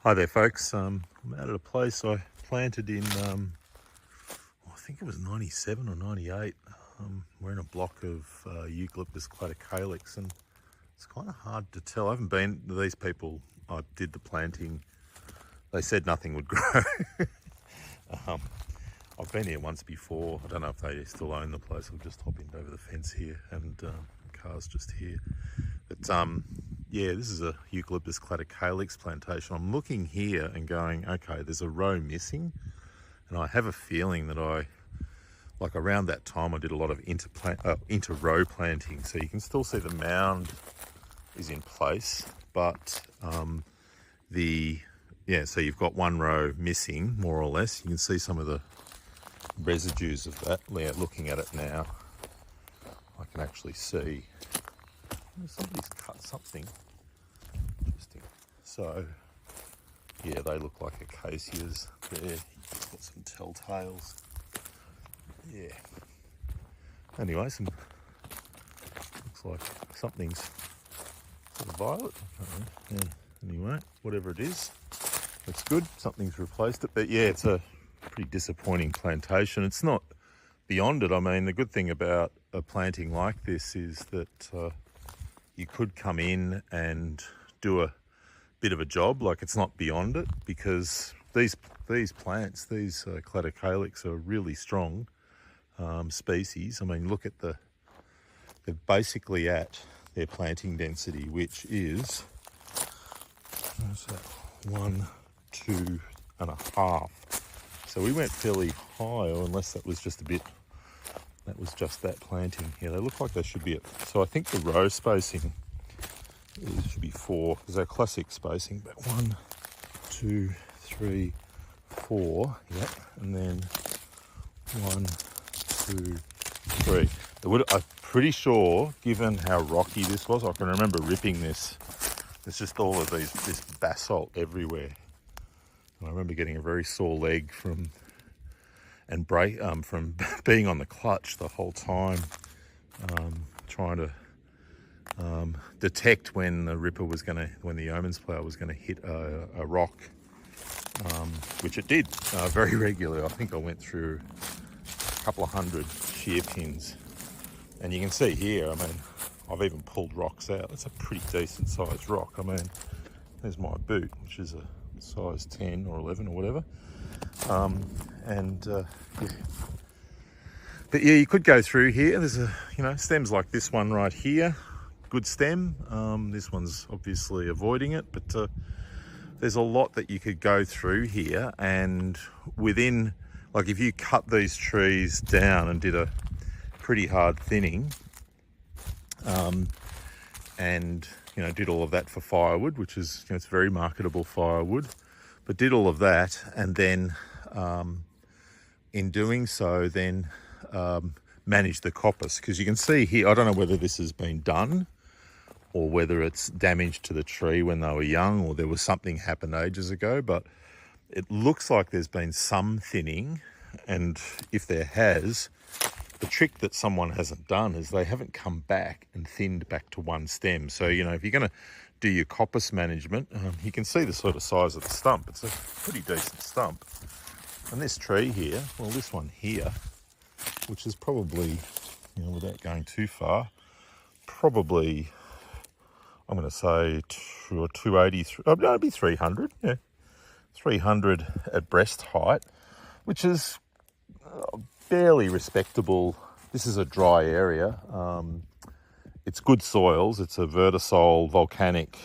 Hi there folks, I'm out at a place I planted in, I think it was 97 or 98. We're in a block of Eucalyptus cladocalyx and it's kind of hard to tell. I haven't been to these people. I did the planting. They said nothing would grow. I've been here once before. I don't know if they still own the place. I'll just hop in over the fence here and car's just here. But yeah, this is a Eucalyptus cladocalyx plantation. I'm looking here and going, okay, there's a row missing. And I have a feeling that like around that time, I did a lot of inter-row planting. So you can still see the mound is in place, but so you've got one row missing, more or less. You can see some of the residues of that. Yeah, looking at it now, I can actually see somebody's cut something. Interesting. So, yeah, they look like acacias there. You've got some telltales. Yeah. Anyway, looks like something's sort of violet. Yeah. Anyway, whatever it is, it's good. Something's replaced it. But yeah, it's a pretty disappointing plantation. It's not beyond it. I mean, the good thing about a planting like this is that you could come in and do a bit of a job. Like, it's not beyond it, because these plants, these cladocalyx, are really strong species. I mean, look at they're basically at their planting density, which is 1, 2.5. So we went fairly high, or unless that was just that planting. Yeah, they look like they should be at, so I think the row spacing should be 4, because they're classic spacing, but 1, 2, 3, 4, yep, and then 1, 2, 3. I'm pretty sure, given how rocky this was, I can remember ripping this. There's just all of this basalt everywhere. And I remember getting a very sore leg from being on the clutch the whole time, trying to detect when the yeoman's plough was gonna hit a rock, which it did very regularly. I think I went through a couple of hundred shear pins, and you can see here, I mean, I've even pulled rocks out. It's a pretty decent sized rock. I mean, there's my boot, which is a size 10 or 11 or whatever. Yeah. But yeah, you could go through here. There's stems like this one right here. Good stem. This one's obviously avoiding it, but there's a lot that you could go through here, and within, like, if you cut these trees down and did a pretty hard thinning, and did all of that for firewood, which is it's very marketable firewood, but did all of that, and then in doing so, then manage the coppice, because you can see here, I don't know whether this has been done or whether it's damage to the tree when they were young, or there was something happened ages ago, but it looks like there's been some thinning. And if there has, the trick that someone hasn't done is they haven't come back and thinned back to one stem. So, if you're going to do your coppice management, you can see the sort of size of the stump. It's a pretty decent stump. And this tree here, well, this one here, which is probably, without going too far, probably, I'm going to say 280, no, it'd be 300, yeah. 300 at breast height, which is barely respectable. This is a dry area. It's good soils. It's a vertisol volcanic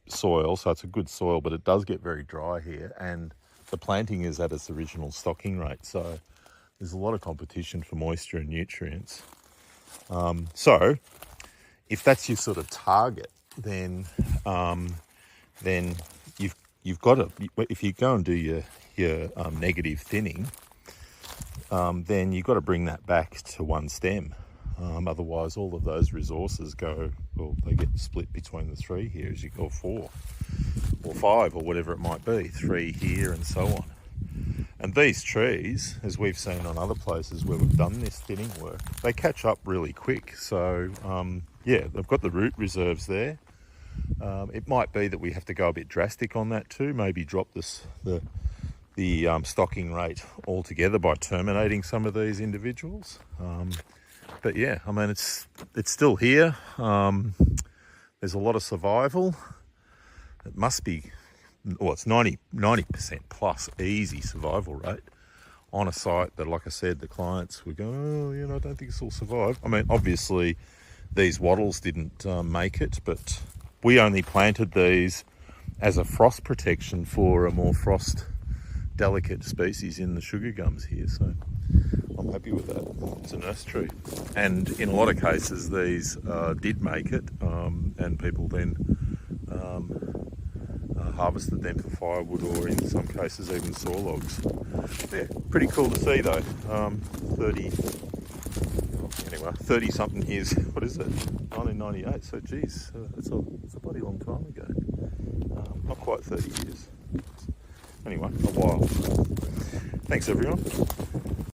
soil, so it's a good soil, but it does get very dry here, and the planting is at its original stocking rate, so there's a lot of competition for moisture and nutrients. So if that's your sort of target, then you've got to, if you go and do your negative thinning, then you've got to bring that back to one stem. Otherwise, all of those resources they get split between the three here, as you go 4 or 5 or whatever it might be, 3 here and so on. And these trees, as we've seen on other places where we've done this thinning work, they catch up really quick. So yeah, they've got the root reserves there. It might be that we have to go a bit drastic on that too, maybe drop the stocking rate altogether by terminating some of these individuals. But yeah, I mean, it's still here. There's a lot of survival. It must be, well, it's 90% plus easy survival rate on a site that, like I said, the clients were going, oh, you know, I don't think this will survive. I mean, obviously these wattles didn't make it, but we only planted these as a frost protection for a more frost delicate species in the sugar gums here. So I'm happy with that. It's a nurse tree. And in a lot of cases, these did make it, and people then harvested them for firewood, or in some cases even saw logs. Yeah, pretty cool to see though. 30 something years, what is it, 1998, so geez, it's a bloody long time ago. Not quite 30 years. Anyway, a while. Thanks everyone.